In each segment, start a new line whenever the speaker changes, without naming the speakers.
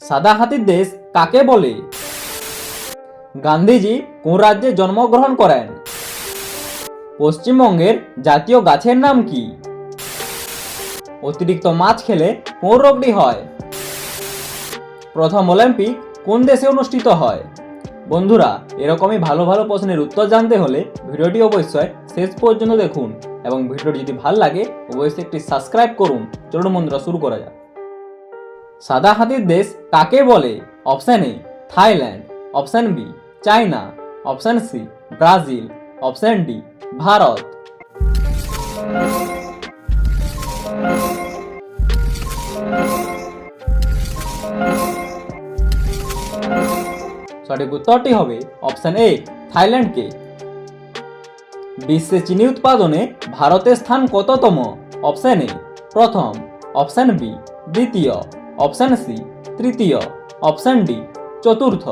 সাদা হাতির দেশ কাকে বলে? গান্ধীজি কোন রাজ্যে জন্মগ্রহণ করেন? পশ্চিমবঙ্গের জাতীয় গাছের নাম কি? অতিরিক্ত মাছ খেলে কোন রোগটি হয়? প্রথম অলিম্পিক কোন দেশে অনুষ্ঠিত হয়? বন্ধুরা, এরকমই ভালো ভালো প্রশ্নের উত্তর জানতে হলে ভিডিওটি অবশ্যই শেষ পর্যন্ত দেখুন এবং ভিডিওটি যদি ভালো লাগে অবশ্যই একটি সাবস্ক্রাইব করুন। চলুন বন্ধুরা, শুরু করা যাক। সাদা হাতির দেশ কাকে বলে? Option A Thailand, option B China, option C Brazil, option D Bharat. সঠিক উত্তরটি হবে অপশন এ থাইল্যান্ডকে। বিশ্বে চিনি উৎপাদনে ভারতের স্থান কততম? অপশন এ প্রথম, অপশন বি দ্বিতীয়, অপশন সি তৃতীয়, অপশন ডি চতুর্থ।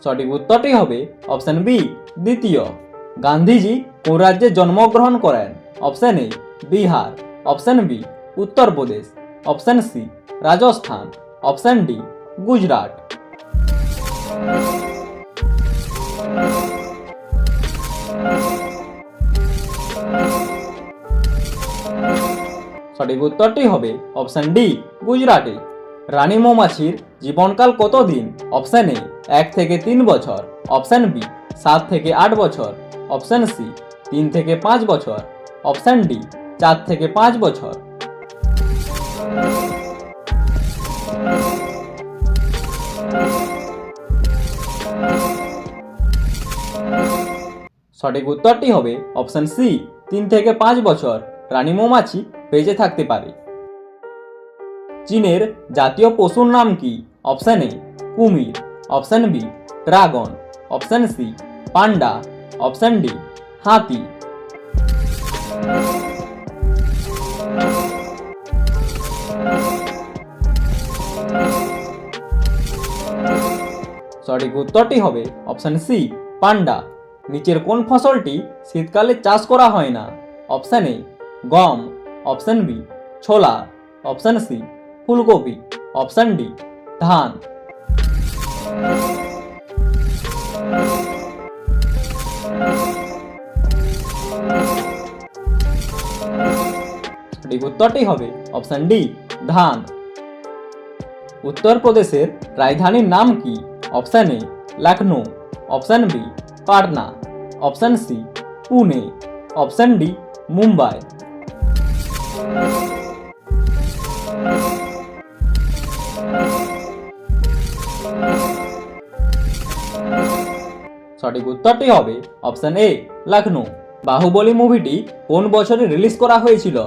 সঠিক উত্তরটি হবে অপশন বি দ্বিতীয়। গান্ধীজি কোন রাজ্যে জন্মগ্রহণ করেন? Option A Bihar, option B Uttar Pradesh, option C Rajasthan, option D Gujarat. সঠিক উত্তরটি হবে অপশন ডি গুজরাটে। রানী মৌমাছির জীবনকাল কতদিন? অপশন এ 1 থেকে 3 বছর, অপশন বি 7 থেকে 8 বছর, অপশন সি 3 থেকে 5 বছর, অপশন ডি 4 থেকে 5 বছর। সঠিক উত্তরটি হবে অপশন সি 3 থেকে 5 বছর রানী মৌমাছি বেঁচে থাকতে পারে। চীনের জাতীয় পশুর নাম কি? অপশন এ কুমির, option B dragon, option C panda, option D হাতি। সঠিক উত্তরটি হবে অপশন সি পান্ডা। নিচের কোন ফসলটি শীতকালে চাষ করা হয় না? অপশন এ গম, অপশন বি ছোলা, অপশন সি ফুলকপি, অপশন ডি ধান। সঠিক উত্তরটি হবে অপশন ডি ধান। উত্তরপ্রদেশের রাজধানীর নাম কি? Option A Lucknow, option B Patna, option C Pune, option D Mumbai. সঠিক উত্তরটি হবে অপশন এ লখনৌ। বাহুবলী মুভিটি কোন বছরে রিলিজ করা হয়েছিল?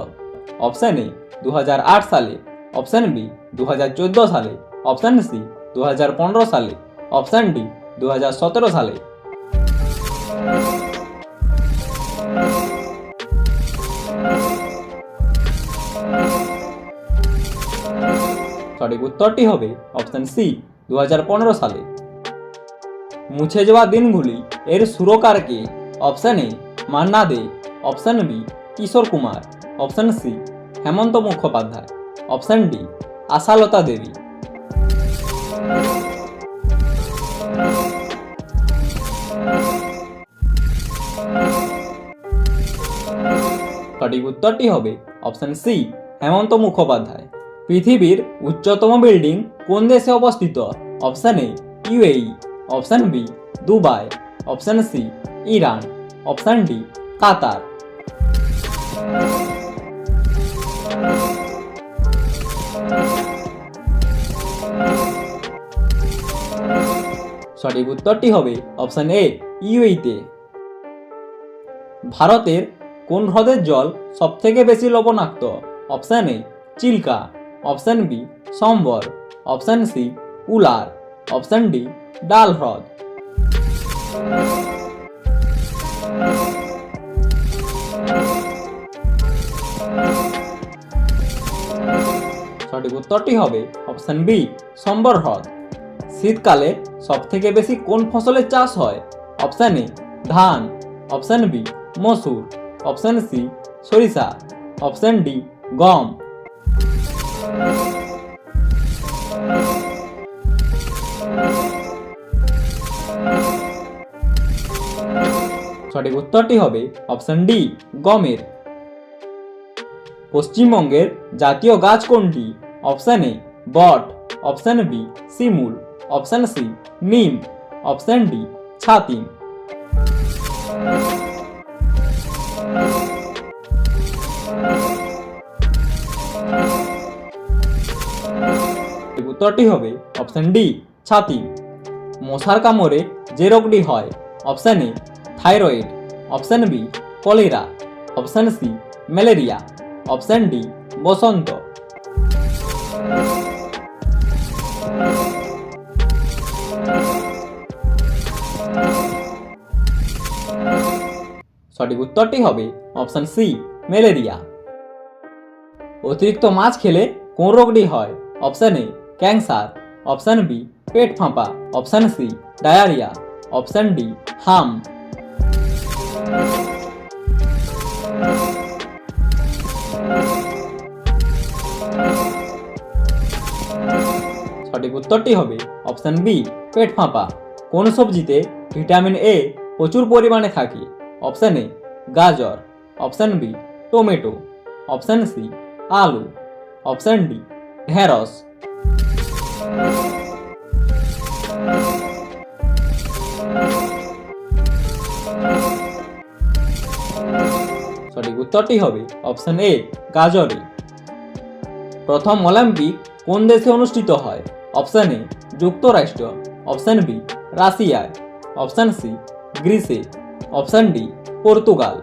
অপশন এ 2008 সালে, অপশন বি 2014 সালে, অপশন সি 2015 সালে, অপশন ডি 2017 সালে। সঠিক উত্তরটি হবে অপশন সি 2015 সালে। মুছে যাওয়া দিনগুলি এর সুরকার কে? Option A Manna Dey, option B Kishore Kumar, option C Hemanta Mukhopadhyay, option D Ashalata Debi. সঠিক উত্তরটি হবে অপশন সি হেমন্ত মুখোপাধ্যায়। পৃথিবীর উচ্চতম বিল্ডিং কোন দেশে অবস্থিত? Option A UAE, option B Dubai, option C Iran, option D Qatar. সঠিক উত্তরটি হবে অপশন এ ইউএইতে। ভারতের কোন হ্রদের জল সবথেকে বেশি লবণাক্ত? Option A Chilka, option B Sambhar, option C Wular, option D Dal হ্রদ। সঠিক উত্তরটি হবে অপশন বি সম্বর হ্রদ। শীতকালে সবথেকে বেশি কোন ফসলের চাষ হয়? অপশন এ ধান, অপশন বি মসুর, অপশন সি সরিষা, অপশন ডি গম। সঠিক উত্তরটি হবে অপশন ডি গমের। পশ্চিমবঙ্গের জাতীয় গাছ কোনটি? অপশন এ বট, অপশন বি শিমুল, অপশন সি নিম, অপশন ডি ছাতিম। উত্তরটি হবে অপশন ডি ছাতিম। মশার কামড়ে যে রোগটি হয়? Option A thyroid, option B cholera, option C malaria, option D বসন্ত। সঠিক উত্তরটি হবে অপশন সি ম্যালেরিয়া। অতিরিক্ত মাছ খেলে কোন রোগটি হয়? Option A cancer, option B পেট ফাঁপা, option C diarrhoea, option D হাম। সঠিক উত্তরটি হবে অপশন বি পেট ফাঁপা। কোন সবজিতে ভিটামিন এ প্রচুর পরিমাণে থাকে? অপশন এ গাজর, option B tomato, option C আলু, অপশন ডি ঢেঁড়স। সঠিক উত্তরটি হবে অপশন এ গাজরে। প্রথম অলিম্পিক কোন দেশে অনুষ্ঠিত হয়? অপশন এ যুক্তরাষ্ট্র, অপশন বি রাশিয়ায়, অপশন সি গ্রিসে, অপশন ডি পর্তুগাল।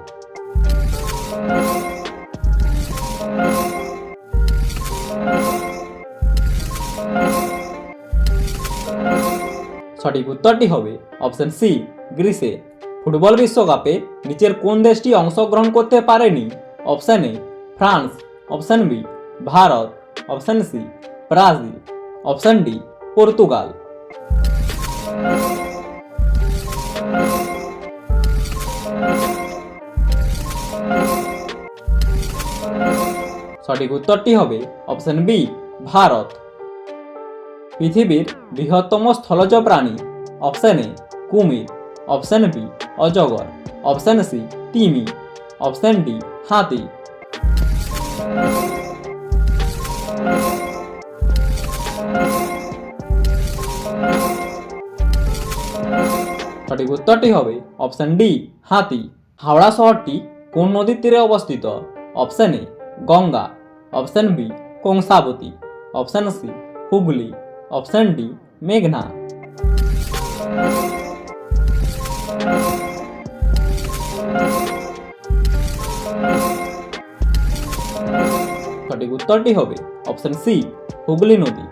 সঠিক উত্তরটি হবে অপশন সি গ্রিসে। ফুটবল বিশ্বকাপে নিচের কোন দেশটি অংশগ্রহণ করতে পারেনি? Option A France, option B Bharat, option C Brazil, option D Portugal. সঠিক উত্তরটি হবে অপশন বি ভারত। পৃথিবীর বৃহত্তম স্থলজ প্রাণী? অপশন এ কুমির, অপশন বি অজগর, অপশন সি তিমি, অপশন ডি হাতি। সঠিক উত্তরটি হবে অপশন ডি হাতি। হাওড়া শহরটি কোন নদীর তীরে অবস্থিত? Option A Ganga, option B Kangsabati, option C Hooghly, option D মেঘনা। সঠিক উত্তরটি হবে অপশন সি হুগলি নদী।